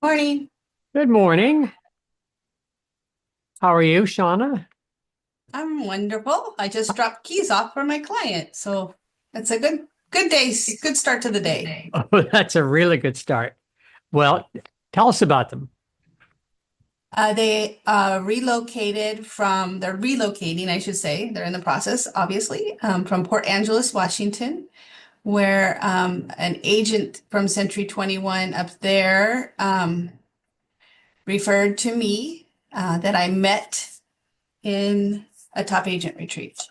Morning. Good morning. How are you, Shauna? I'm wonderful. I just dropped keys off for my client, so it's a good day, good start to the day. Oh, that's a really good start. Well, tell us about them. They relocated they're relocating, I should say. They're in the process, obviously, from Port Angeles, Washington, where an agent from Century 21 up there referred to me that I met in a top agent retreat.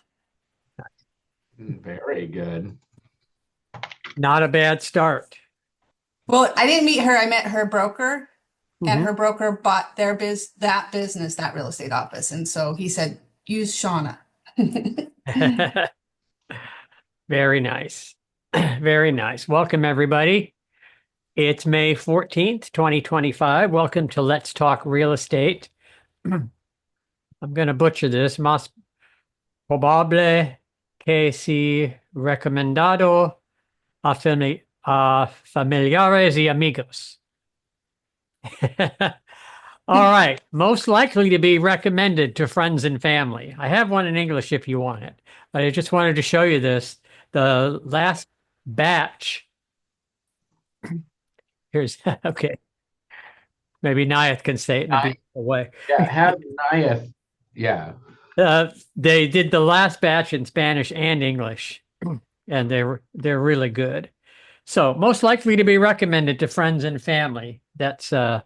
Very good. Not a bad start. Well, I didn't meet her. I met her broker, and Mhm. her broker bought that business, that real estate office. And so he said, use Shauna. Very nice. Very nice. Welcome, everybody. It's May 14th, 2025. Welcome to Let's Talk Real Estate. I'm going to butcher this. Más probable que si recomendado a familiares y amigos. All right. Most likely to be recommended to friends and family. I have one in English if you want it, but I just wanted to show you this. The last batch. Here's, okay. Maybe Nayeth can say it in a I, beautiful way. yeah, have Nayef. Yeah. They did the last batch in Spanish and English, and they're really good. So most likely to be recommended to friends and family. That's what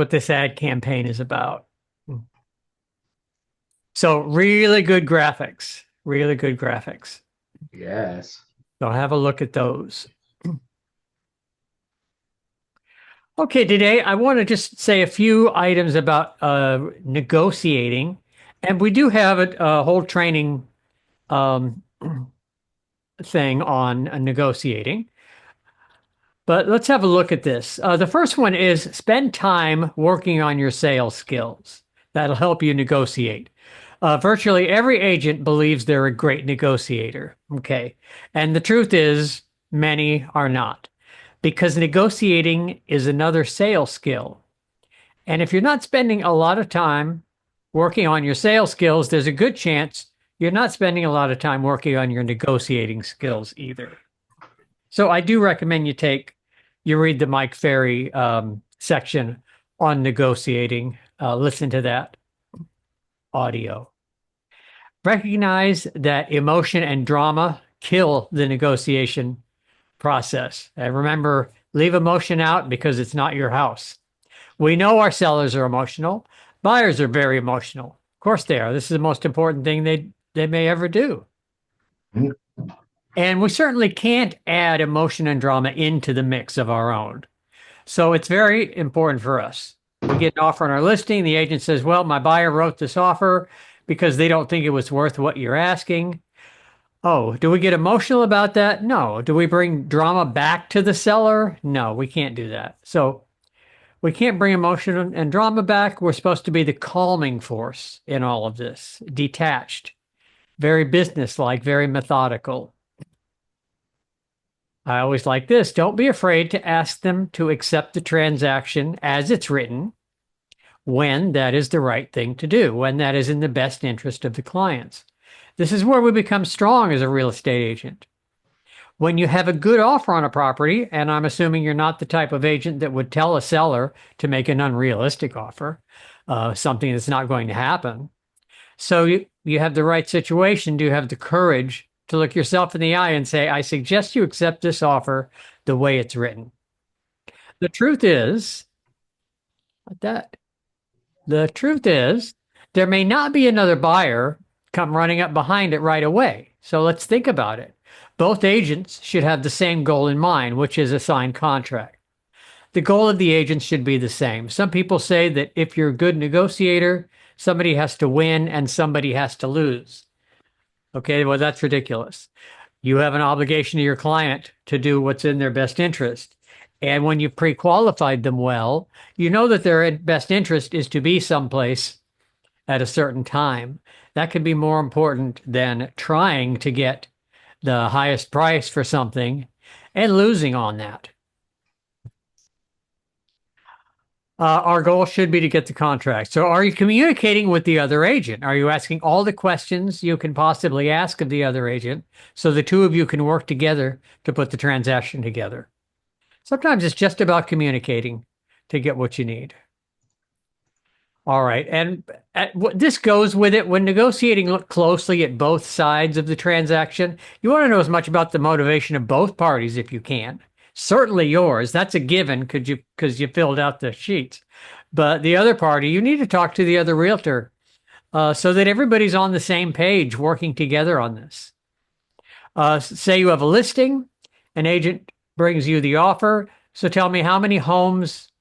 this ad campaign is about. So really good graphics, really good graphics. Yes. So have a look at those. Okay, today I want to just say a few items about negotiating, and we do have a whole training um, thing on negotiating. But let's have a look at this. The first one is spend time working on your sales skills. That'll help you negotiate. Virtually every agent believes they're a great negotiator. Okay. And the truth is, many are not, because negotiating is another sales skill. And if you're not spending a lot of time working on your sales skills, there's a good chance you're not spending a lot of time working on your negotiating skills either. So I do recommend you read the Mike Ferry section on negotiating. Listen to that audio. Recognize that emotion and drama kill the negotiation process. And remember, leave emotion out because it's not your house. We know our sellers are emotional. Buyers are very emotional. Of course they are. This is the most important thing they may ever do. And we certainly can't add emotion and drama into the mix of our own. So it's very important for us. We get an offer on our listing. The agent says, well, my buyer wrote this offer because they don't think it was worth what you're asking. Oh, do we get emotional about that? No. Do we bring drama back to the seller? No, we can't do that. So we can't bring emotion and drama back. We're supposed to be the calming force in all of this, detached, very businesslike, very methodical. I always like this. Don't be afraid to ask them to accept the transaction as it's written when that is the right thing to do, when that is in the best interest of the clients. This is where we become strong as a real estate agent. When you have a good offer on a property, and I'm assuming you're not the type of agent that would tell a seller to make an unrealistic offer, something that's not going to happen. So you have the right situation. Do you have the courage to look yourself in the eye and say, I suggest you accept this offer the way it's written? The truth is that the truth is there may not be another buyer come running up behind it right away. So let's think about it. Both agents should have the same goal in mind, which is a signed contract. The goal of the agents should be the same. Some people say that if you're a good negotiator, somebody has to win and somebody has to lose. Okay, well, that's ridiculous. You have an obligation to your client to do what's in their best interest. And when you've pre-qualified them well, you know that their best interest is to be someplace at a certain time. That could be more important than trying to get the highest price for something and losing on that. Our goal should be to get the contract. So are you communicating with the other agent? Are you asking all the questions you can possibly ask of the other agent so the two of you can work together to put the transaction together? Sometimes it's just about communicating to get what you need. All right. And what this goes with it when negotiating, look closely at both sides of the transaction. You want to know as much about the motivation of both parties if you can. Certainly yours. That's a given because you filled out the sheets. But the other party, you need to talk to the other realtor so that everybody's on the same page working together on this. Say you have a listing, an agent brings you the offer. So tell me, how many homes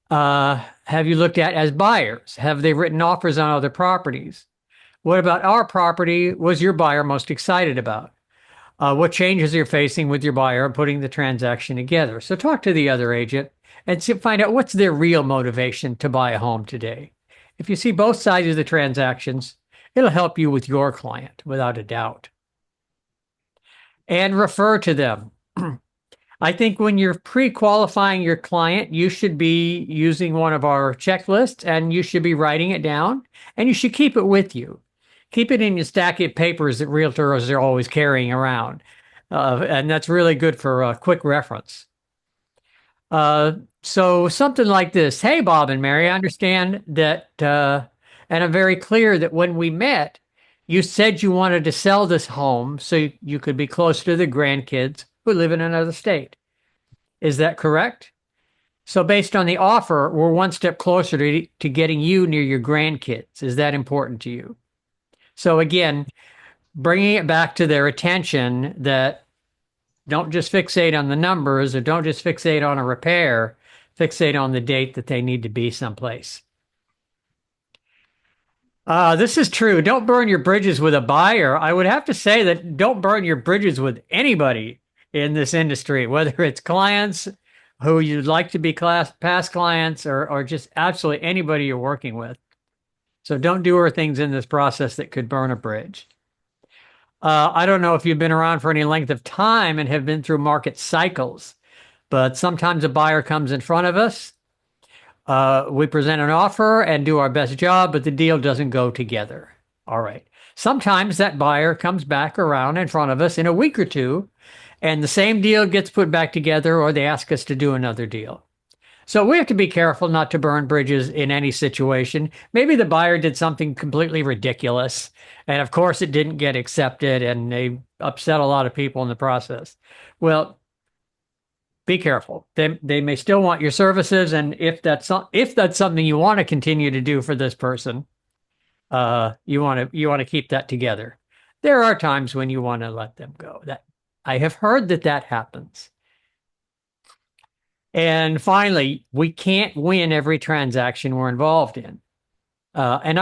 have you looked at as buyers? Have they written offers on other properties? What about our property was your buyer most excited about? What changes you're facing with your buyer and putting the transaction together? So talk to the other agent and find out what's their real motivation to buy a home today. If you see both sides of the transactions, it'll help you with your client without a doubt. And refer to them. I think when you're pre-qualifying your client, you should be using one of our checklists and you should be writing it down and you should keep it with you. Keep it in your stack of papers that realtors are always carrying around. And that's really good for a quick reference. So something like this. Hey, Bob and Mary, I understand that, and I'm very clear that when we met, you said you wanted to sell this home so you could be closer to the grandkids who live in another state. Is that correct? So based on the offer, we're one step closer to getting you near your grandkids. Is that important to you? So again, bringing it back to their attention that don't just fixate on the numbers or don't just fixate on a repair, fixate on the date that they need to be someplace. This is true. Don't burn your bridges with a buyer. I would have to say that don't burn your bridges with anybody in this industry, whether it's clients who you'd like to be past clients or just absolutely anybody you're working with. So don't do things in this process that could burn a bridge. I don't know if you've been around for any length of time and have been through market cycles, but sometimes a buyer comes in front of us. We present an offer and do our best job, but the deal doesn't go together. All right. Sometimes that buyer comes back around in front of us in a week or two, and the same deal gets put back together, or they ask us to do another deal. So we have to be careful not to burn bridges in any situation. Maybe the buyer did something completely ridiculous, and of course it didn't get accepted, and they upset a lot of people in the process. Well, be careful. They may still want your services, and if that's something you want to continue to do for this person, you want to keep that together. There are times when you want to let them go. That I have heard that happens. And finally, we can't win every transaction we're involved in. And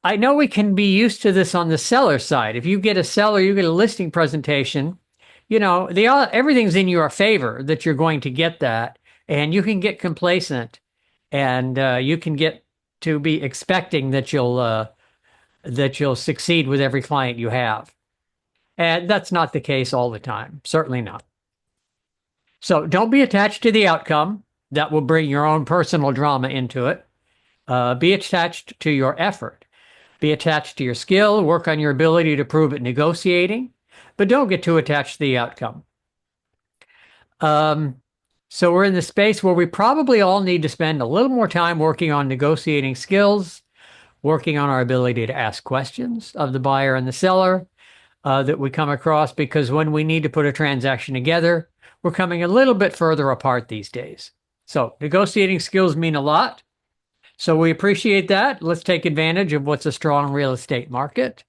I know we can be used to this on the seller side. If you get a listing presentation, everything's in your favor that you're going to get that, and you can get complacent, and you can get to be expecting that you'll succeed with every client you have, and that's not the case all the time. Certainly not. So don't be attached to the outcome. That will bring your own personal drama into it. Be attached to your effort. Be attached to your skill. Work on your ability to prove it negotiating, but don't get too attached to the outcome. So we're in the space where we probably all need to spend a little more time working on negotiating skills, working on our ability to ask questions of the buyer and the seller that we come across, because when we need to put a transaction together, we're coming a little bit further apart these days. So negotiating skills mean a lot. So we appreciate that. Let's take advantage of what's a strong real estate market.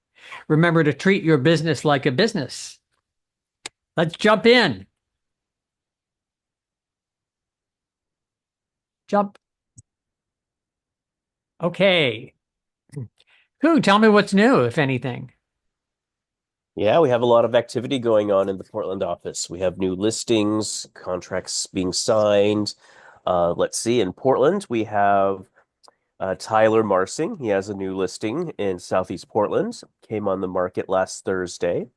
Remember to treat your business like a business. Let's jump in. Jump. Okay. Who? Tell me what's new, if anything. Yeah, we have a lot of activity going on in the Portland office. We have new listings, contracts being signed. Let's see, in Portland, we have Tyler Marsing. He has a new listing in Southeast Portland, came on the market last Thursday.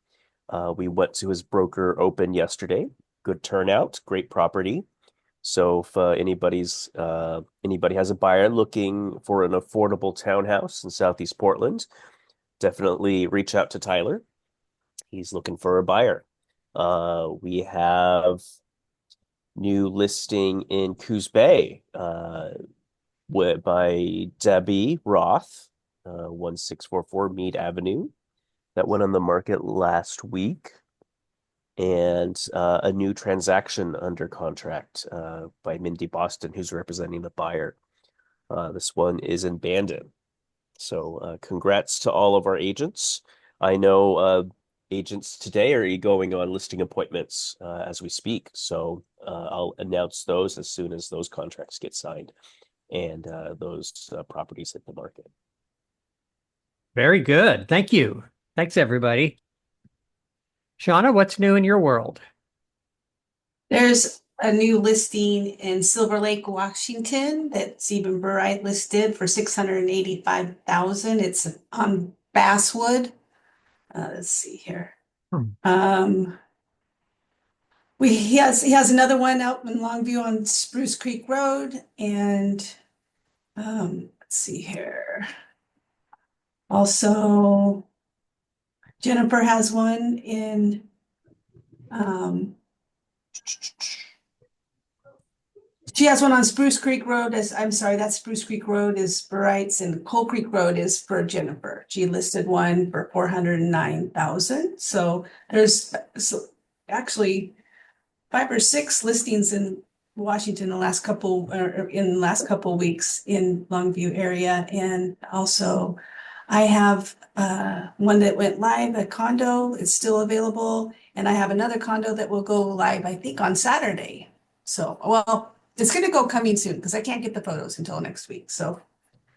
We went to his broker open yesterday. Good turnout, great property. So if anybody has a buyer looking for an affordable townhouse in Southeast Portland, definitely reach out to Tyler. He's looking for a buyer. We have new listing in Coos Bay by Debbie Roth, 1644 Mead Avenue. That went on the market last week. And a new transaction under contract by Mindy Boston, who's representing the buyer. This one is in Bandon. So congrats to all of our agents. I know agents today are going on listing appointments as we speak. So I'll announce those as soon as those contracts get signed and those properties hit the market. Very good. Thank you. Thanks, everybody. Shauna, what's new in your world? There's a new listing in Silver Lake, Washington that Stephen Burright listed for $685,000. It's on Basswood. Let's see here. He has another one out in Longview on Spruce Creek Road, and let's see here. Also, Jennifer has one in she has one on Spruce Creek Road. I'm sorry, that Spruce Creek Road is Burright's, and Coal Creek Road is for Jennifer. She listed one for $409,000. So there's actually 5 or 6 listings in Washington in the last couple weeks in Longview area. And also I have one that went live, a condo. It's still available. And I have another condo that will go live, I think, on Saturday. So, well, it's going to go coming soon because I can't get the photos until next week. So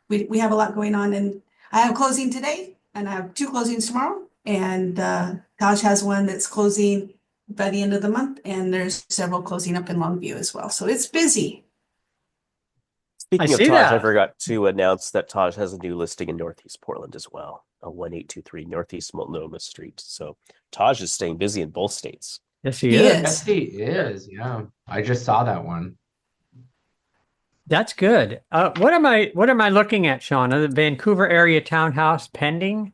we have a lot going on, and I have closing today and I have 2 closings tomorrow. And Taj has one that's closing by the end of the month, and there's several closing up in Longview as well. So it's busy. Speaking of see Taj, I that. forgot to announce that Taj has a new listing in Northeast Portland as well, 1823 Northeast Multnomah Street. So Taj is staying busy in both states. Yes, he He is. is. Yes, he is. Yeah. I just saw that one. That's good. What am I looking at, Shauna? The Vancouver area townhouse pending?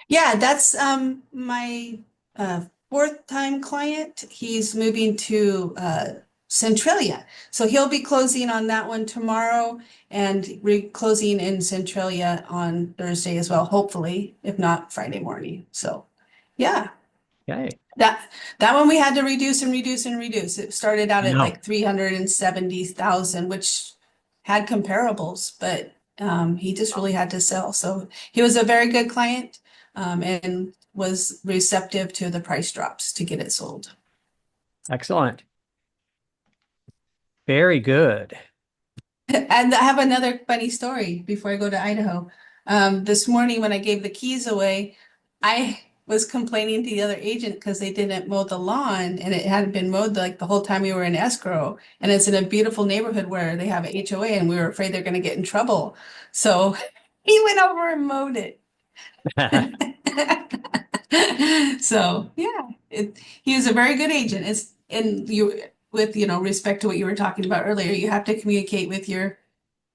Yeah, that's my 4th time client. He's moving to Centralia. So he'll be closing on that one tomorrow and closing in Centralia on Thursday as well, hopefully, if not Friday morning. So yeah. Okay. That one we had to reduce and reduce and reduce. It started out at No. like 370,000, which had comparables, but he just really had to sell. So he was a very good client and was receptive to the price drops to get it sold. Excellent. Very good. And I have another funny story before I go to Idaho. This morning when I gave the keys away, I was complaining to the other agent because they didn't mow the lawn and it hadn't been mowed like the whole time we were in escrow. And it's in a beautiful neighborhood where they have a HOA and we were afraid they're going to get in trouble. So he went over and mowed it. So yeah, he was a very good agent. With respect to what you were talking about earlier, you have to communicate with your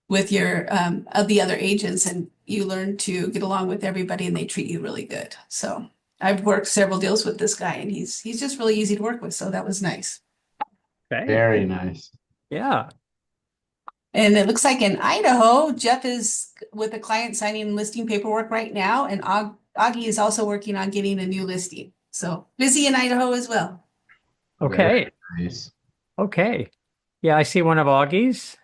of the other agents, and you learn to get along with everybody, and they treat you really good. So I've worked several deals with this guy, and he's just really easy to work with. So that was nice. Okay. Very nice. Yeah. And it looks like in Idaho, Jeff is with a client signing listing paperwork right now, and Augie is also working on getting a new listing. So busy in Idaho as well. Okay. Very nice. Okay. Yeah, I see one of Augie's.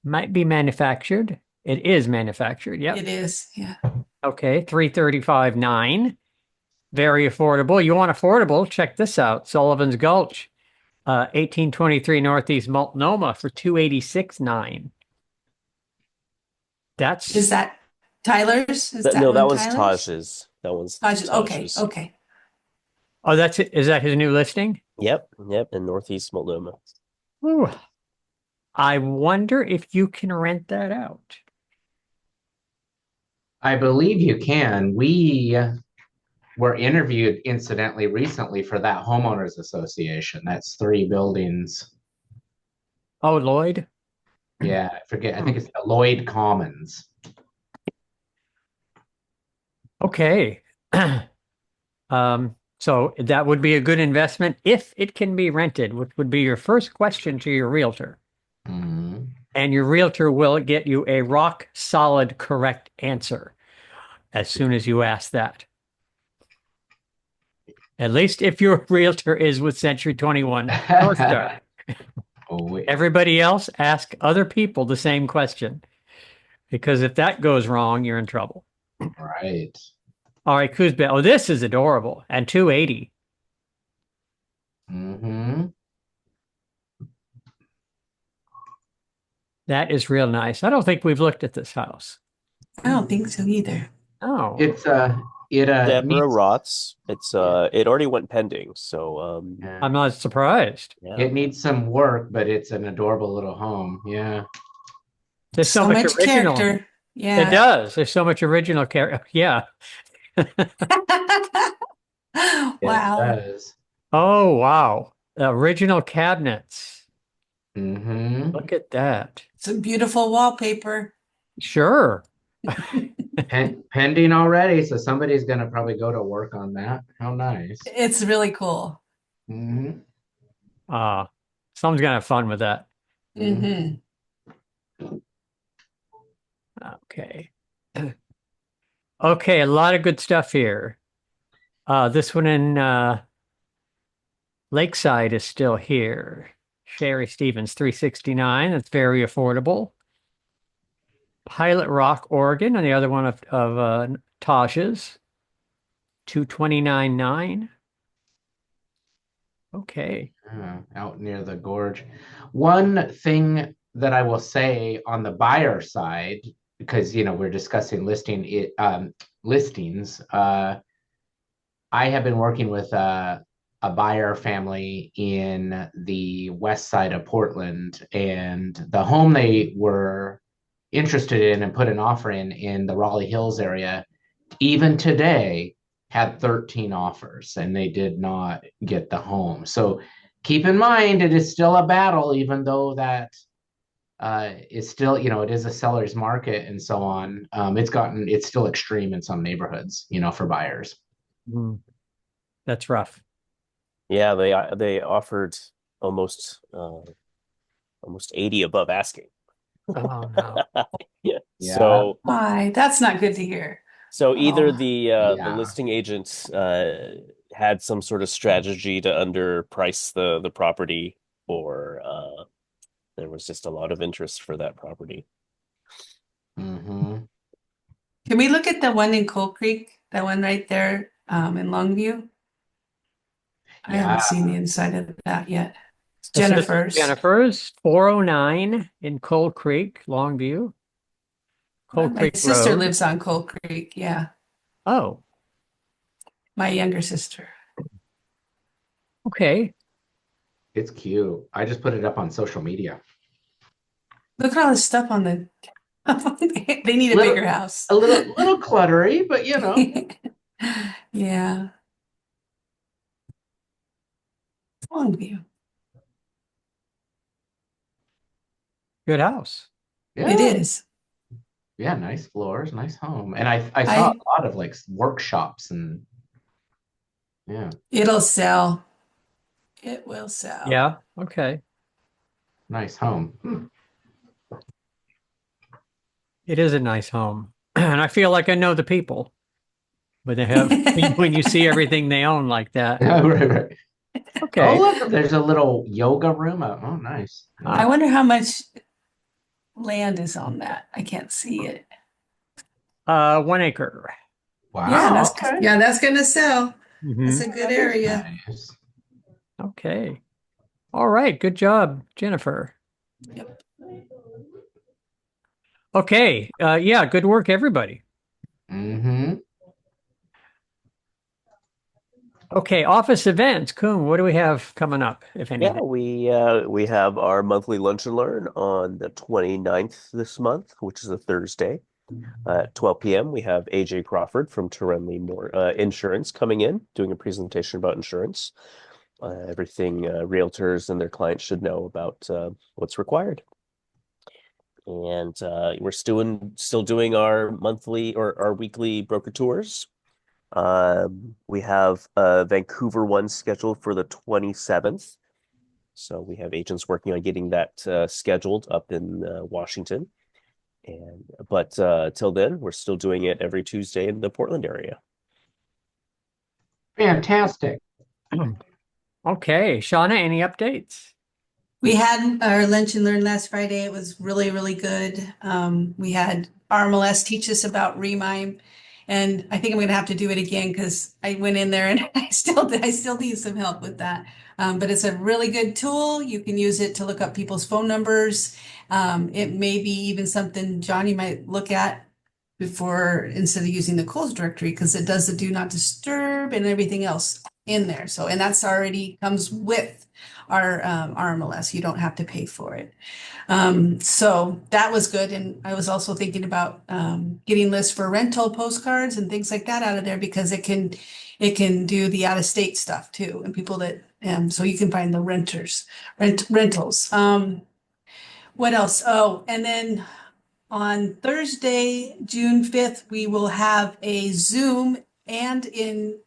Might be manufactured. It is manufactured. Yep. It is. Yeah. Okay. 335.9. Very affordable. You want affordable? Check this out. Sullivan's Gulch, 1823 Northeast Multnomah for 286.9. Is that Tyler's? Is No, that one was Tyler's? Taj's. That one's Taj's. Okay. Taj's. Okay. Oh, that's it. Is that his new listing? Yep, in Northeast Multnomah. Ooh. I wonder if you can rent that out. I believe you can. We were interviewed incidentally recently for that homeowners association. That's 3 buildings. Oh, Lloyd. Yeah, I forget. I Hmm. think it's the Lloyd Commons. Okay. So that would be a good investment if it can be rented, which would be your first question to your realtor. Mhm. And your realtor will get you a rock solid correct answer as soon as you ask that. At least if your realtor is with Century 21 North Star. Oh, wait. Everybody else, ask other people the same question. Because if that goes wrong, you're in trouble. Right. All right, Kuzbek. Oh, this is adorable. And 280. Mm-hmm. That is real nice. I don't think we've looked at this house. I don't think so either. Oh, It's it Deborah needs Rotz. It's it already went pending, so I'm not surprised. yeah. it needs some work, but it's an adorable little home. Yeah. There's so So much much original. character. It Yeah. does. There's so much original character. Yeah. Wow. It does. Oh, wow. Original cabinets. Mm-hmm. Look at that. Some beautiful wallpaper. Sure. Pending already, so somebody's gonna probably go to work on that. How nice. It's really cool. Mm-hmm. Someone's gonna have fun with that. Hmm. Okay. Okay, a lot of good stuff here. This one in Lakeside is still here. Sherry Stevens, 369. That's very affordable. Pilot Rock, Oregon, and the other one of Taj's, 229.9. Okay. Out near the gorge. One thing that I will say on the buyer side, because we're discussing listings. I have been working with a buyer family in the west side of Portland, and the home they were interested in and put an offer in the Raleigh Hills area, even today had 13 offers and they did not get the home. So keep in mind, it is still a battle, even though that is still, it is a seller's market and so on. It's still extreme in some neighborhoods, for buyers. Mm, that's rough. Yeah, they offered almost 80 above asking. Oh, no. Yeah. Yeah. So Why? That's not good to hear. either Oh. the Yeah. listing agent had some sort of strategy to underprice the property, or there was just a lot of interest for that property. Mm-hmm. Can we look at the one in Coal Creek? That one right there in Longview? I Yeah. haven't seen the inside of that yet. It's This is Jennifer's. Jennifer's, 409 in Cold Creek, Longview. Cold My Creek sister Road. lives on Coal Creek. Yeah, Oh, my younger sister. okay. It's cute. I just put it up on social media. Look at all this stuff on the. They need a Little- bigger house. A little cluttery, but Yeah. Longview. Good house. yeah. It is. Yeah, nice floors, nice home. And I saw a lot of like workshops and yeah. It'll sell. It will sell. Yeah, okay. Nice home. It is a nice home. And I feel like I know the people. But they have when you see everything they own like that. Right. Oh, Okay. look, there's a little yoga room. Oh, nice. I wonder how much land is on that. I can't see it. 1 acre. Wow. Yeah, that's gonna sell. Mhm. That's a good area. Nice. Okay. All right. Good job, Jennifer. Yep. Okay. Yeah, good work, everybody. Mm-hmm. Okay, office events. Kuhn, what do we have coming up, if Yeah, anything? we have our monthly lunch and learn on the 29th this month, which is a Thursday. At 12 p.m., we have AJ Crawford from Torenly Insurance coming in, doing a presentation about insurance, everything realtors and their clients should know about what's required. And we're still doing our monthly or our weekly broker tours. We have Vancouver one scheduled for the 27th. So we have agents working on getting that scheduled up in Washington. But till then, we're still doing it every Tuesday in the Portland area. Fantastic. Okay, Shauna, any updates? We had our lunch and learn last Friday. It was really, really good. We had RMLS teach us about Remime, and I think I'm going to have to do it again because I went in there and I still need some help with that. But it's a really good tool. You can use it to look up people's phone numbers. It may be even something Johnny might look at before instead of using the calls directory because it does the do not disturb and everything else in there. So, and that's already comes with our RMLS. You don't have to pay for it. So that was good. And I was also thinking about getting lists for rental postcards and things like that out of there because it can do the out of state stuff too, and people that so you can find the rentals. What else? Oh, and then on Thursday, June 5th, we will have a Zoom and in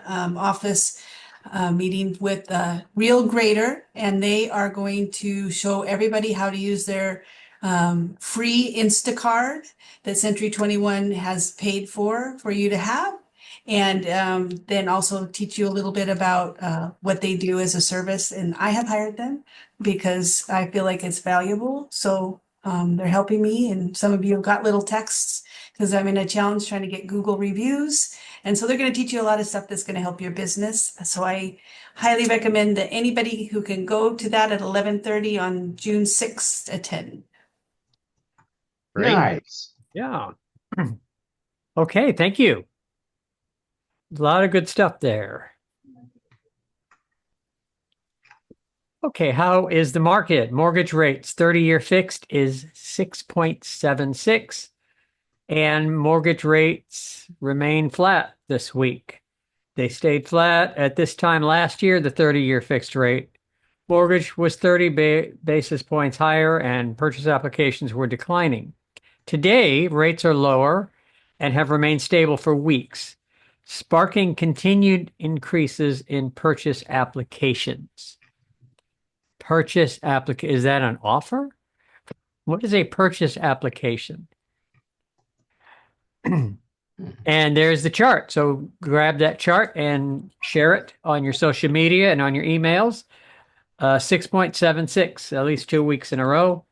office meeting with Real Grader, and they are going to show everybody how to use their free Instacard that Century 21 has paid for you to have. And then also teach you a little bit about what they do as a service. And I have hired them because I feel like it's valuable. So they're helping me. And some of you have got little texts because I'm in a challenge trying to get Google reviews. And so they're going to teach you a lot of stuff that's going to help your business. So I highly recommend that anybody who can go to that at 11:30 on June 6th attend. Great. Nice. Yeah. Okay, thank you. A lot of good stuff there. Okay, how is the market? Mortgage rates, 30-year fixed is 6.76, and mortgage rates remain flat this week. They stayed flat at this time last year. The 30-year fixed rate mortgage was 30 basis points higher, and purchase applications were declining. Today, rates are lower and have remained stable for weeks, sparking continued increases in purchase applications. Is that an offer? What is a purchase application? And there's the chart. So grab that chart and share it on your social media and on your emails. 6.76, at least 2 weeks in a row.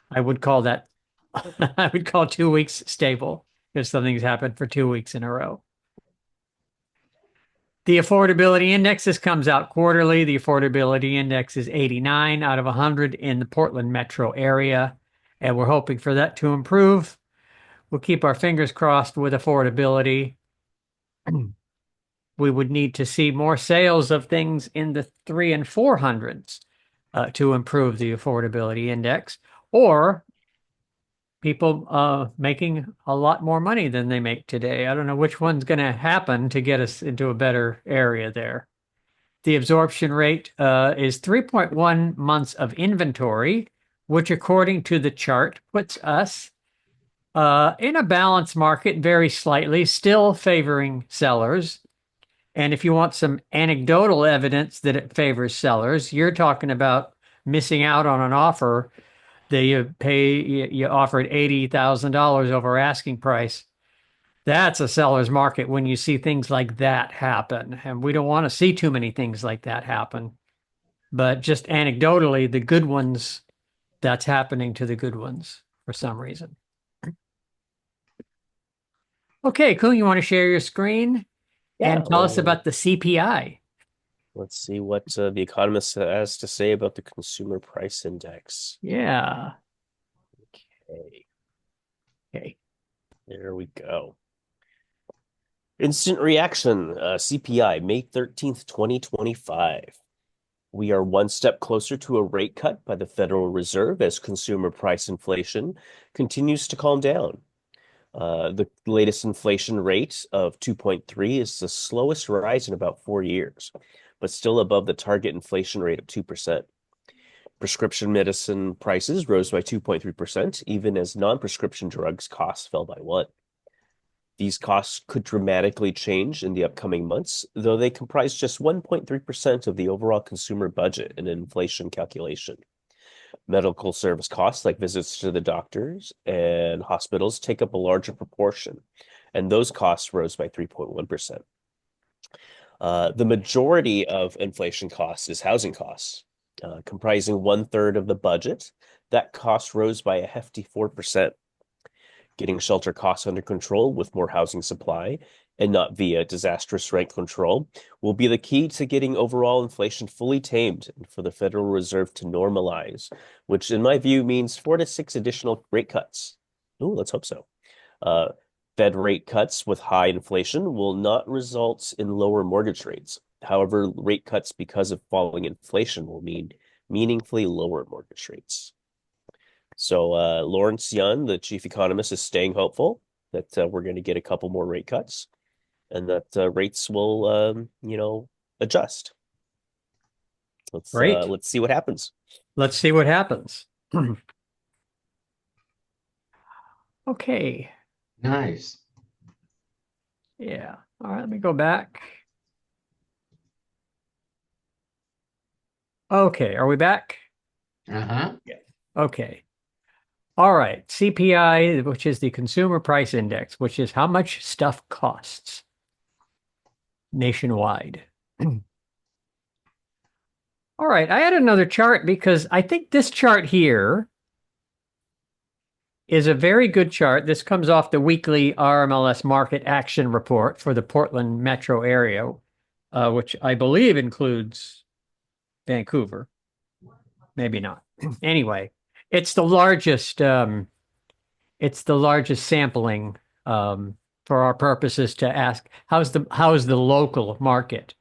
I would call 2 weeks stable if something's happened for 2 weeks in a row. The affordability index comes out quarterly. The affordability index is 89 out of 100 in the Portland metro area, and we're hoping for that to improve. We'll keep our fingers crossed with affordability. We would need to see more sales of things in the 300 and 400s to improve the affordability index, or people making a lot more money than they make today. I don't know which one's going to happen to get us into a better area there. The absorption rate is 3.1 months of inventory, which according to the chart puts us in a balanced market very slightly, still favoring sellers. And if you want some anecdotal evidence that it favors sellers, you're talking about missing out on an offer that you offered $80,000 over asking price. That's a seller's market when you see things like that happen. And we don't want to see too many things like that happen. But just anecdotally, the good ones, that's happening to the good ones for some reason. Okay, cool. You want to share your screen and tell us about the CPI? Let's see what the Economist has to say about the Consumer Price Index. Yeah. Okay. There we go. Instant reaction, CPI, May 13th, 2025. We are one step closer to a rate cut by the Federal Reserve as consumer price inflation continues to calm down. The latest inflation rate of 2.3 is the slowest rise in about 4 years, but still above the target inflation rate of 2%. Prescription medicine prices rose by 2.3%, even as non-prescription drugs costs fell by 1%. These costs could dramatically change in the upcoming months, though they comprise just 1.3% of the overall consumer budget in an inflation calculation. Medical service costs, like visits to the doctors and hospitals, take up a larger proportion, and those costs rose by 3.1%. The majority of inflation costs is housing costs, comprising 1/3 of the budget. That cost rose by a hefty 4%. Getting shelter costs under control with more housing supply and not via disastrous rent control will be the key to getting overall inflation fully tamed and for the Federal Reserve to normalize, which in my view means 4 to 6 additional rate cuts. Ooh, let's hope so. Fed rate cuts with high inflation will not result in lower mortgage rates. However, rate cuts because of falling inflation will mean meaningfully lower mortgage rates. So Lawrence Yun, the chief economist, is staying hopeful that we're going to get a couple more rate cuts and that rates will, adjust. Great. Let's see what happens. Let's see what happens. Okay. Nice. Yeah. All right. Let me go back. Okay. Are we back? Uh-huh. Okay. All right. CPI, which is the Consumer Price Index, which is how much stuff costs nationwide. All right. I had another chart because I think this chart here is a very good chart. This comes off the weekly RMLS Market Action Report for the Portland metro area, which I believe includes Vancouver. Maybe not. Anyway, it's the largest sampling for our purposes to ask how's the local market.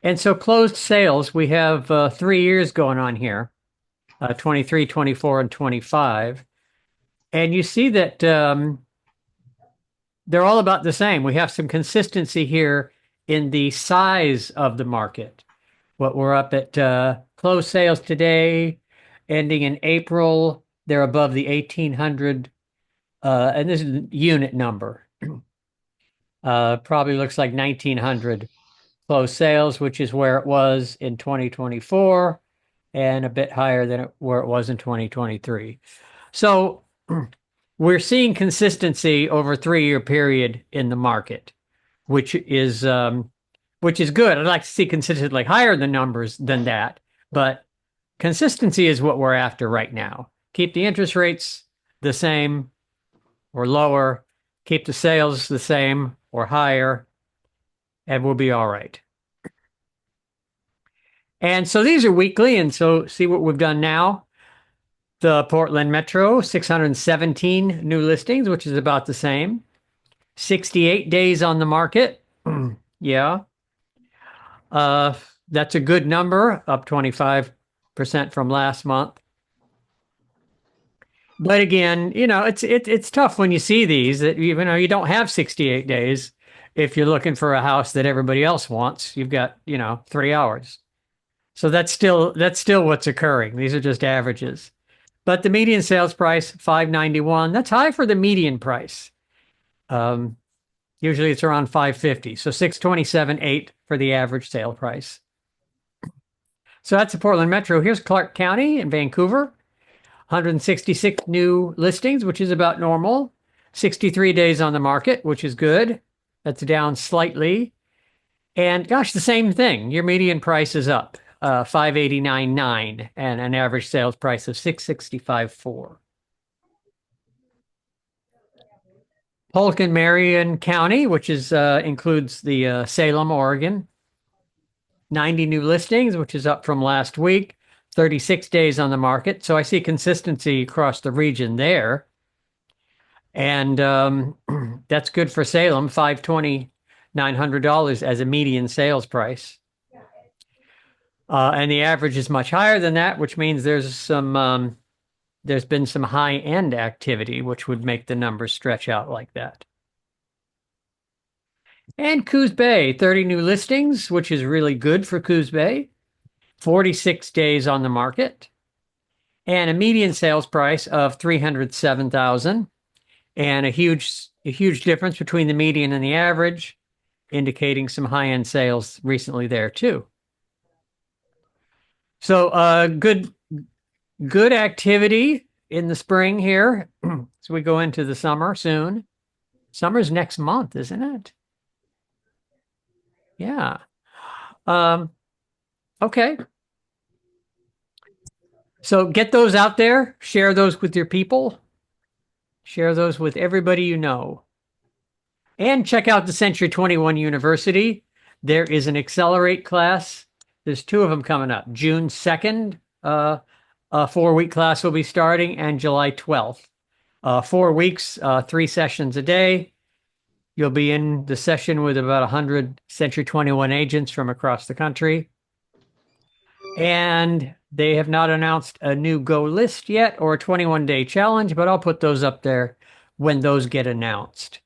And so closed sales, we have 3 years going on here, 23, 24, and 25. And you see that they're all about the same. We have some consistency here in the size of the market. What we're up at closed sales today, ending in April, they're above the 1,800, and this is unit number. Probably looks like 1,900 closed sales, which is where it was in 2024, and a bit higher than where it was in 2023. So we're seeing consistency over a 3-year period in the market, which is good. I'd like to see consistently higher the numbers than that, but consistency is what we're after right now. Keep the interest rates the same or lower, keep the sales the same or higher, and we'll be all right. And so these are weekly, and so see what we've done now. The Portland Metro, 617 new listings, which is about the same. 68 days on the market. Yeah. That's a good number, up 25% from last month. But again, it's tough when you see these that even though you don't have 68 days, if you're looking for a house that everybody else wants, you've got, 3 hours. So that's still what's occurring. These are just averages. But the median sales price, $591, that's high for the median price. Usually it's around $550. So $627.8 for the average sale price. So that's the Portland Metro. Here's Clark County in Vancouver. 166 new listings, which is about normal. 63 days on the market, which is good. That's down slightly. And gosh, the same thing. Your median price is up, $589.9, and an average sales price of $665.4. Polk and Marion County, which is includes the Salem, Oregon. 90 new listings, which is up from last week. 36 days on the market. So I see consistency across the region there. And that's good for Salem, $520,900 as a median sales price. And the average is much higher than that, which means there's there's been some high-end activity, which would make the numbers stretch out like that. And Coos Bay, 30 new listings, which is really good for Coos Bay. 46 days on the market. And a median sales price of $307,000. And a huge difference between the median and the average, indicating some high-end sales recently there too. So good activity in the spring here. So we go into the summer soon. Summer's next month, isn't it? Yeah. Okay. So get those out there, share those with your people, share those with everybody you know. And check out the Century 21 University. There is an Accelerate class. There's 2 of them coming up. June 2nd, a 4-week class will be starting, and July 12th. 4 weeks, 3 sessions a day. You'll be in the session with about 100 Century 21 agents from across the country. And they have not announced a new Go list yet or a 21-day challenge, but I'll put those up there when those get announced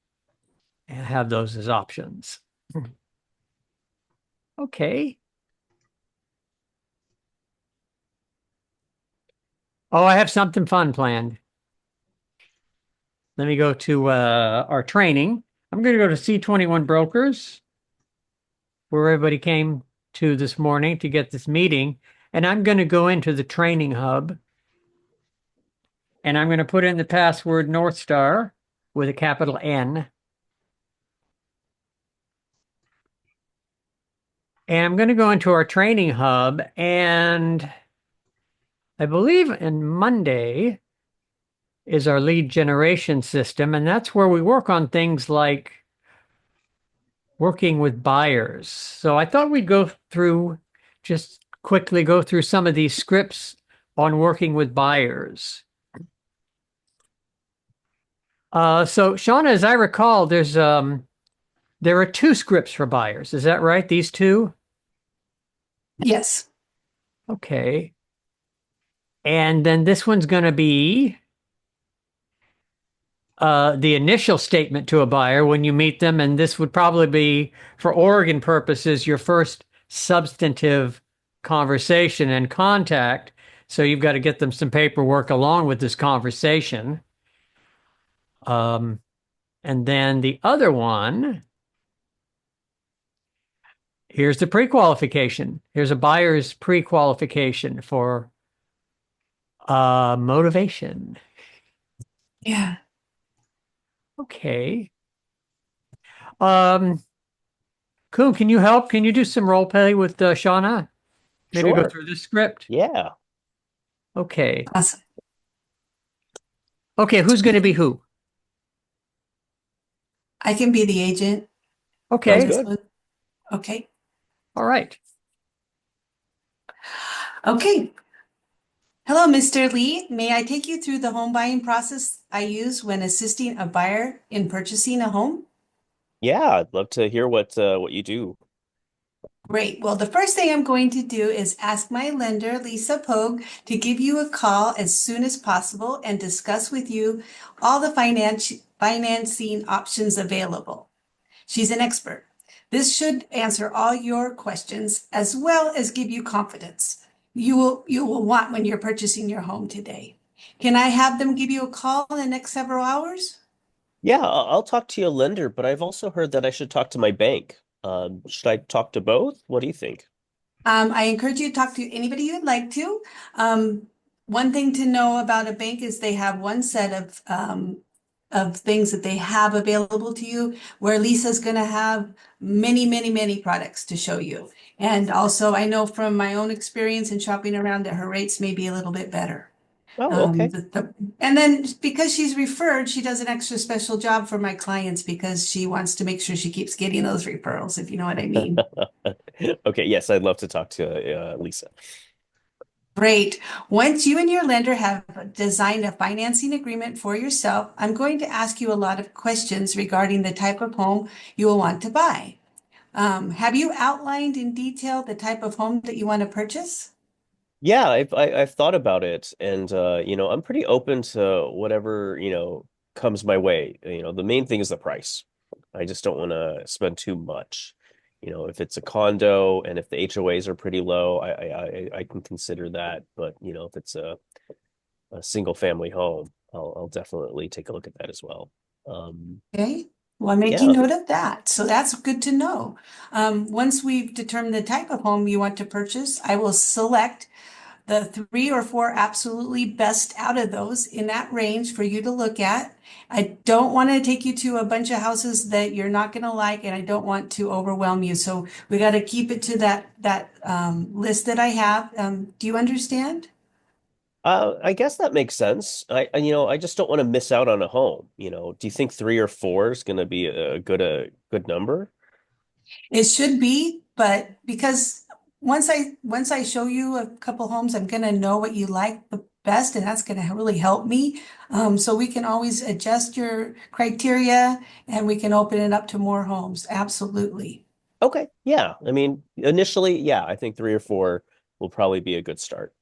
and have those as options. Okay. Oh, I have something fun planned. Let me go to our training. I'm going to go to C21 Brokers, where everybody came to this morning to get this meeting. And I'm going to go into the training hub. And I'm going to put in the password North Star with a capital N. And I'm going to go into our training hub. And I believe in Monday is our lead generation system. And that's where we work on things like working with buyers. So I thought we'd just quickly go through some of these scripts on working with buyers. So Shauna, as I recall, there are 2 scripts for buyers. Is that right? These 2? Yes. Okay. And then this one's going to be the initial statement to a buyer when you meet them. And this would probably be, for Oregon purposes, your first substantive conversation and contact. So you've got to get them some paperwork along with this conversation. And then the other one, here's the pre-qualification. Here's a buyer's pre-qualification for motivation. Yeah. Okay. Kuhn, can you help? Can you do some role play with Shauna? Maybe go Sure. through this script? Yeah. Okay. Awesome. Okay, who's going to be who? I can be the agent. Okay. Sounds good. One. Okay. All right. Okay. Hello, Mr. Lee. May I take you through the home buying process I use when assisting a buyer in purchasing a home? Yeah, I'd love to hear what you do. Great. Well, the first thing I'm going to do is ask my lender, Lisa Pogue, to give you a call as soon as possible and discuss with you all the financing options available. She's an expert. This should answer all your questions as well as give you confidence you will want when you're purchasing your home today. Can I have them give you a call in the next several hours? Yeah, I'll talk to your lender, but I've also heard that I should talk to my bank. Should I talk to both? What do you think? I encourage you to talk to anybody you'd like to. One thing to know about a bank is they have one set of things that they have available to you, where Lisa's going to have many, many, many products to show you. And also, I know from my own experience in shopping around that her rates may be a little bit better. Oh, okay. And then because she's referred, she does an extra special job for my clients because she wants to make sure she keeps getting those referrals, if you know what I mean. Okay, yes, I'd love to talk to Lisa. Great. Once you and your lender have designed a financing agreement for yourself, I'm going to ask you a lot of questions regarding the type of home you will want to buy. Have you outlined in detail the type of home that you want to purchase? Yeah, I've thought about it, and I'm pretty open to whatever, comes my way. The main thing is the price. I just don't want to spend too much. If it's a condo and if the HOAs are pretty low, I can consider that. But if it's a single family home, I'll definitely take a look at that as well. Okay, well, I'm making Yeah. note of that. So that's good to know. Once we've determined the type of home you want to purchase, I will select the 3 or 4 absolutely best out of those in that range for you to look at. I don't want to take you to a bunch of houses that you're not going to like, and I don't want to overwhelm you. So we got to keep it to that list that I have. Do you understand? I guess that makes sense. I just don't want to miss out on a home. Do you think 3 or 4 is going to be a good number? It should be, but because once I show you a couple homes, I'm gonna know what you like the best, and that's gonna really help me. So we can always adjust your criteria and we can open it up to more homes. Absolutely. Okay. Yeah. I mean, initially, yeah, I think 3 or 4 will probably be a good start.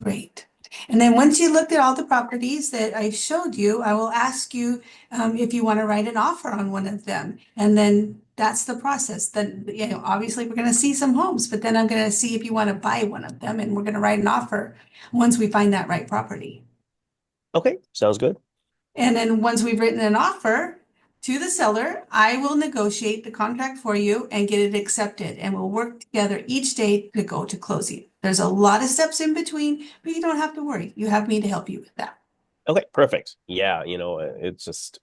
Great. And then once you looked at all the properties that I showed you, I will ask you if you want to write an offer on one of them. And then that's the process. Then, obviously we're going to see some homes, but then I'm going to see if you want to buy one of them and we're going to write an offer once we find that right property. Okay. Sounds good. And then once we've written an offer to the seller, I will negotiate the contract for you and get it accepted. And we'll work together each day to go to closing. There's a lot of steps in between, but you don't have to worry. You have me to help you with that. Okay. Perfect. Yeah. It's just,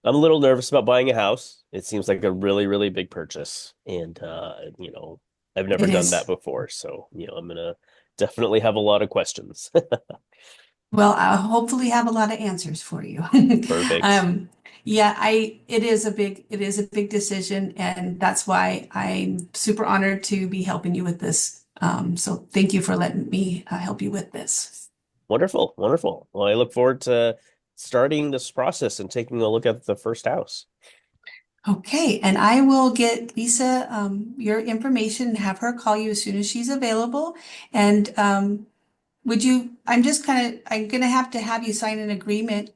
I'm a little nervous about buying a house. It seems like a really, really big purchase. And, I've never It done that is. before. So, I'm gonna definitely have a lot of questions. Well, I'll hopefully have a lot of answers for you. Perfect. Um, yeah, it is a big decision, and that's why I'm super honored to be helping you with this. So thank you for letting me help you with this. Wonderful. Wonderful. Well, I look forward to starting this process and taking a look at the first house. Okay, and I will get Lisa your information and have her call you as soon as she's available. And I'm gonna have to have you sign an agreement.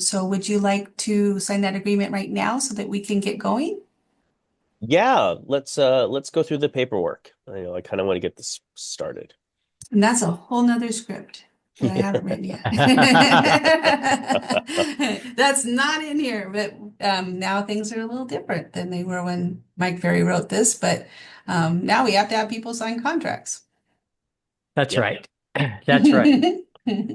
So would you like to sign that agreement right now so that we can get going? Yeah, let's go through the paperwork. I kind of want to get this started. And that's a whole nother script that I haven't written yet. That's not in here, but now things are a little different than they were when Mike Ferry wrote this. But now we have to have people sign contracts. That's Yep. right. That's right.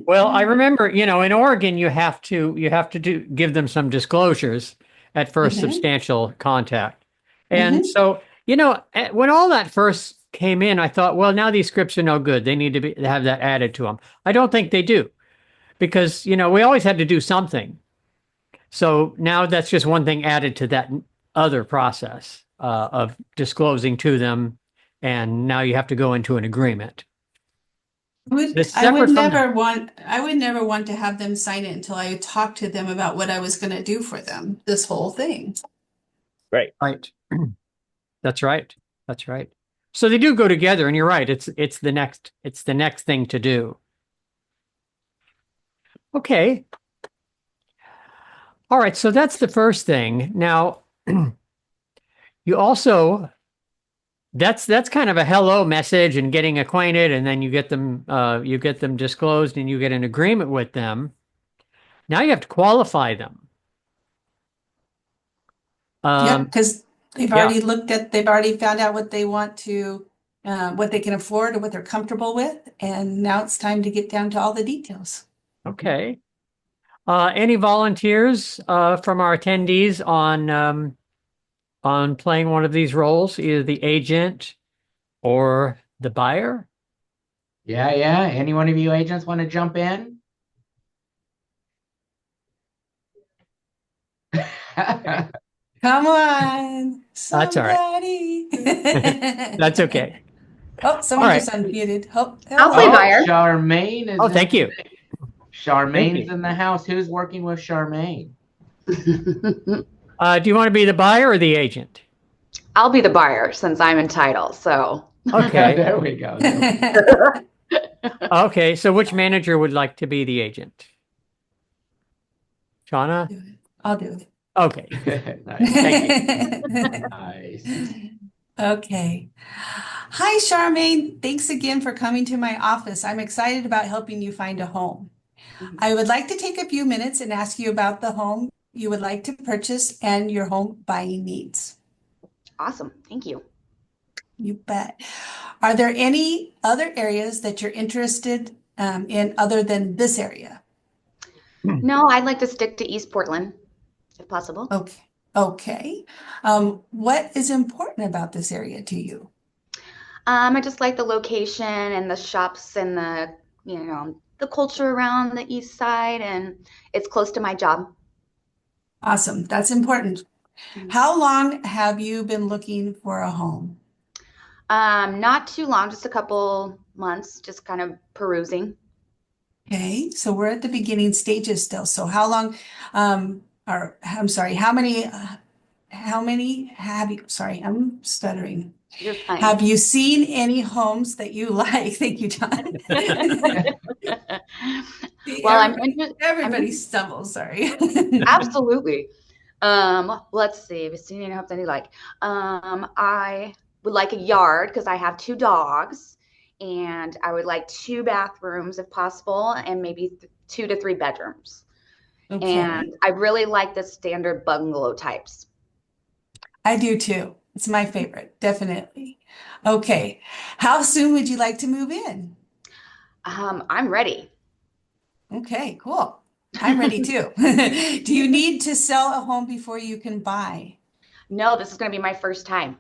Well, I remember, in Oregon, you have to give them some disclosures at first, Mhm, substantial contact. And mhm. so, when all that first came in, I thought, well, now these scripts are no good. They need to have that added to them. I don't think they do because, we always had to do something. So now that's just one thing added to that other process of disclosing to them. And now you have to go into an agreement. This separate from that. I would never want to have them sign it until I talked to them about what I was going to do for them, this whole thing. Right. Right. That's right. That's right. So they do go together, and you're right. It's the next thing to do. Okay. All right. So that's the first thing. Now, you also that's kind of a hello message and getting acquainted, and then you get them disclosed, and you get an agreement with them. Now you have to qualify them. Yep, Um, because yeah. they've already found out what they want to, what they can afford and what they're comfortable with. And now it's time to get down to all the details. Okay. Any volunteers from our attendees on playing one of these roles, either the agent or the buyer? Yeah, yeah. Any one of you agents want to jump in? Come on, That's all right. somebody. That's okay. Oh, All someone just right. unmuted. Oh, I'll play hello. buyer. Charmaine is Oh, thank in. you. Charmaine's Thank you. in the house. Who's working with Charmaine? Do you want to be the buyer or the agent? I'll be the buyer since I'm in title. So Okay. There we go. There we go. Okay, so which manager would like to be the agent? Shauna? Do it. I'll do Okay, Nice. thank you. it. Nice. Okay. Hi, Charmaine. Thanks again for coming to my office. I'm excited about helping you find a home. I would like to take a few minutes and ask you about the home you would like to purchase and your home buying needs. Awesome. Thank you. You bet. Are there any other areas that you're interested in other than this area? No, I'd like to stick to East Portland if possible. Okay. Okay. What is important about this area to you? I just like the location and the shops and the culture around the east side, and it's close to my job. Awesome. That's important. How long have you been looking for a home? Not too long, just a couple months, just kind of perusing. Okay, so we're at the beginning stages still. So how long, or I'm sorry, how many have you, sorry, I'm stuttering. You're fine. Have you seen any homes that you like? Thank you, John. Well, Everybody stumbles, sorry. absolutely. Let's see. Have you seen any homes that you like? I would like a yard because I have 2 dogs, and I would like 2 bathrooms if possible, and maybe 2 to 3 bedrooms. Okay, And I really like the standard bungalow types. I do too. It's my favorite, definitely. Okay, how soon would you like to move in? I'm ready. Okay, cool. I'm ready too. Do you need to sell a home before you can buy? No, this is going to be my first time.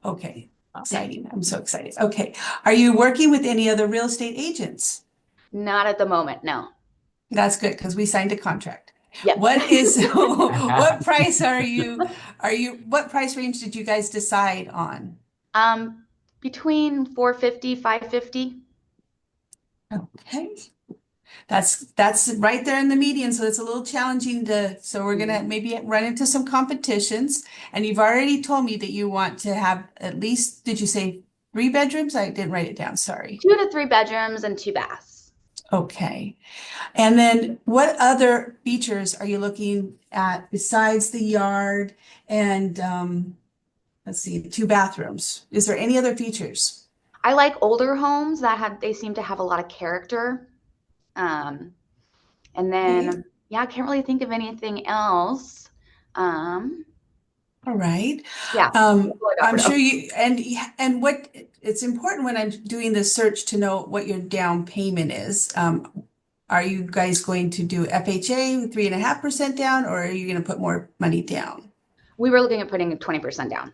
Okay, exciting. I'm so excited. Okay, are you working with any other real estate agents? Not at the moment, no. That's good because we signed a contract. Yep. What price what price range did you guys decide on? Between 450, 550. Okay. That's right there in the median, so it's a little challenging so we're gonna maybe run into some competitions. And you've already told me that you want to have at least, did you say 3 bedrooms? I didn't write it down, sorry. 2 to 3 bedrooms and 2 baths. Okay. And then what other features are you looking at besides the yard and let's see, 2 bathrooms? Is there any other features? I like older homes they seem to have a lot of character. And then, yeah, I can't really think of anything else. All right. Yeah. I'm sure and what it's important when I'm doing this search to know what your down payment is. Are you guys going to do FHA 3.5% down, or are you going to put more money down? We were looking at putting 20% down.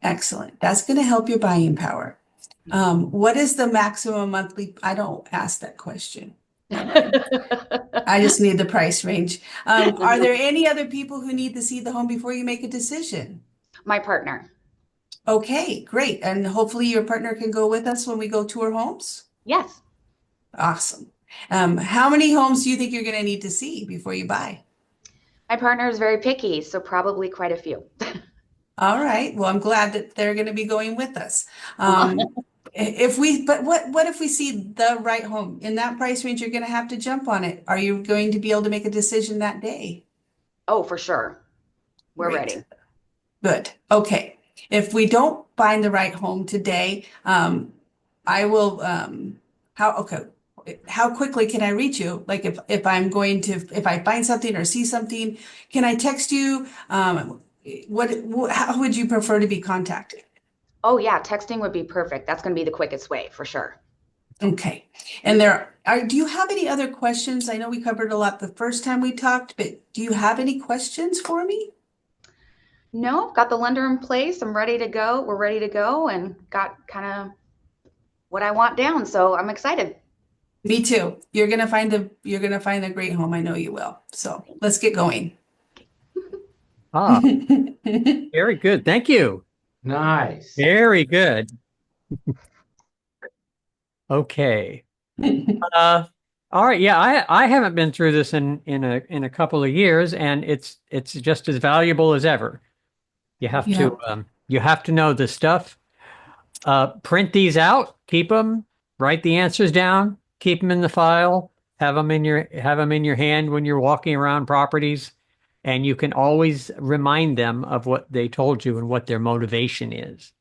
Excellent. That's going to help your buying power. What is the maximum monthly? I don't ask that question. I just need the price range. Are there any other people who need to see the home before you make a decision? My partner. Okay, great. And hopefully your partner can go with us when we go tour homes. Yes. Awesome. How many homes do you think you're going to need to see before you buy? My partner is very picky, so probably quite a few. All right. Well, I'm glad that they're going to be going with us. But what if we see the right home in that price range? You're going to have to jump on it. Are you going to be able to make a decision that day? Oh, for sure. We're Great. ready. Good. Okay. If we don't find the right home today, I will, how quickly can I reach you? Like if I find something or see something, can I text you? How would you prefer to be contacted? Oh, yeah. Texting would be perfect. That's going to be the quickest way for sure. Okay. And do you have any other questions? I know we covered a lot the first time we talked, but do you have any questions for me? No, got the lender in place. I'm ready to go. We're ready to go and got kind of what I want down. So I'm excited. Me too. You're gonna find a great home. I know you will. So let's get going. Ah, very good. Thank you. Nice. Very good. Okay. All right. Yeah, I haven't been through this in a couple of years, and it's just as valuable as ever. You have to know this stuff. Print these out, keep them, write the answers down, keep them in the file, have them in your hand when you're walking around properties, and you can always remind them of what they told you and what their motivation is,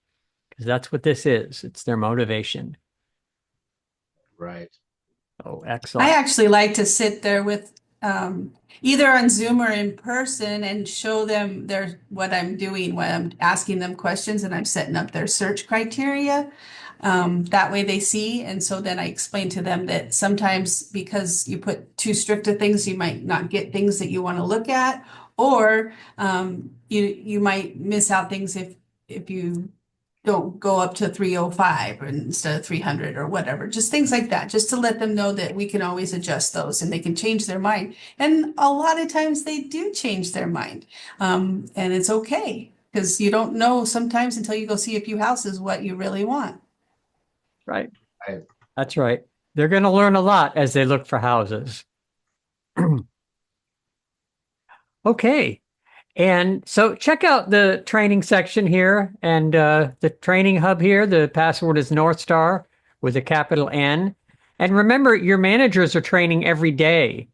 because that's what this is. It's their motivation. Right. Oh, excellent. I actually like to sit there with either on Zoom or in person and show them what I'm doing when I'm asking them questions and I'm setting up their search criteria. That way they see. And so then I explain to them that sometimes because you put too strict of things, you might not get things that you want to look at, or you might miss out things if you don't go up to 305 instead of 300 or whatever, just things like that, just to let them know that we can always adjust those and they can change their mind. And a lot of times they do change their mind. And it's okay, because you don't know sometimes until you go see a few houses what you really want. Right. Right. That's right. They're going to learn a lot as they look for houses. Okay. And so check out the training section here and the training hub here. The password is North Star with a capital N. And remember, your managers are training every day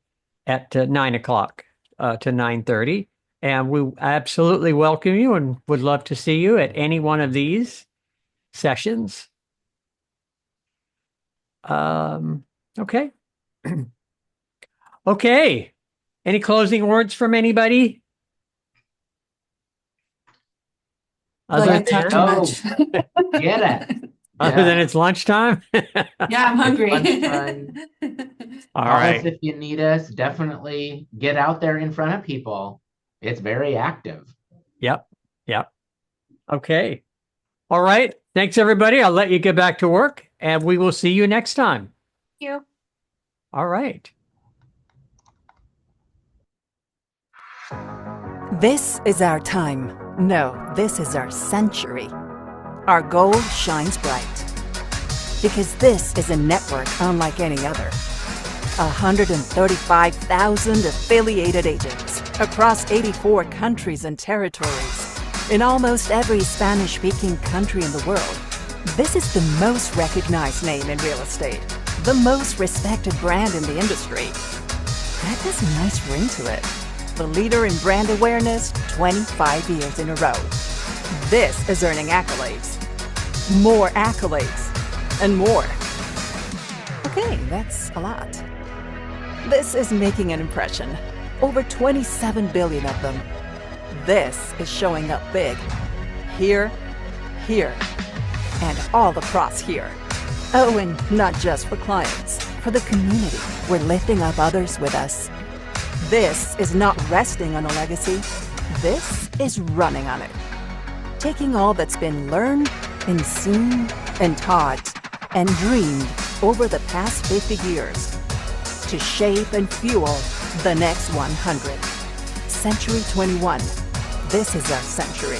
at 9 o'clock to 9:30. And we absolutely welcome you and would love to see you at any one of these sessions. Okay. Okay. Any closing words from anybody? Like I talk too No. much. Get it. Other than it's lunchtime? Yeah, I'm hungry. lunchtime. All Call us right. if you need us. Definitely get out there in front of people. It's very active. Yep. Okay. All right. Thanks, everybody. I'll let you get back to work, and we will see you next time. Thank you. All right. This is our time. No, this is our century. Our gold shines bright. Because this is a network unlike any other. 135,000 affiliated agents across 84 countries and territories. In almost every Spanish-speaking country in the world. This is the most recognized name in real estate. The most respected brand in the industry. That has a nice ring to it. The leader in brand awareness 25 years in a row. This is earning accolades. More accolades. And more. Okay, that's a lot. This is making an impression. Over 27 billion of them. This is showing up big. Here, here, and all across here. Oh, and not just for clients. For the community. We're lifting up others with us. This is not resting on a legacy. This is running on it. Taking all that's been learned and seen and taught and dreamed over the past 50 years to shape and fuel the next 100. Century 21. This is our century.